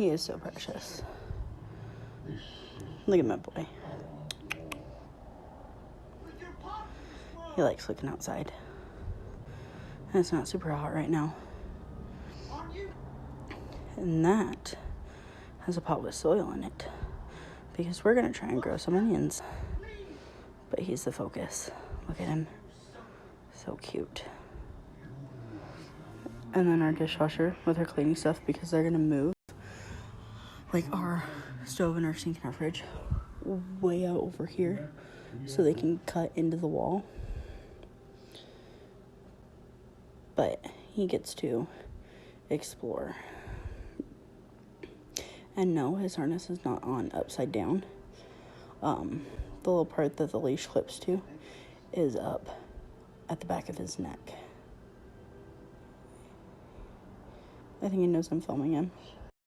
He is so precious. Look at my boy. He likes looking outside. And it's not super hot right now. And that has a pot with soil in it. Because we're going to try and grow some onions. But he's the focus. Look at him. So cute. And then our dishwasher with our cleaning stuff, because they're going to move. Like our stove and our sink and our fridge way out over here. So they can cut into the wall. But he gets to explore. And no, his harness is not on upside down. The little part that the leash clips to is up at the back of his neck. I think he knows I'm filming him.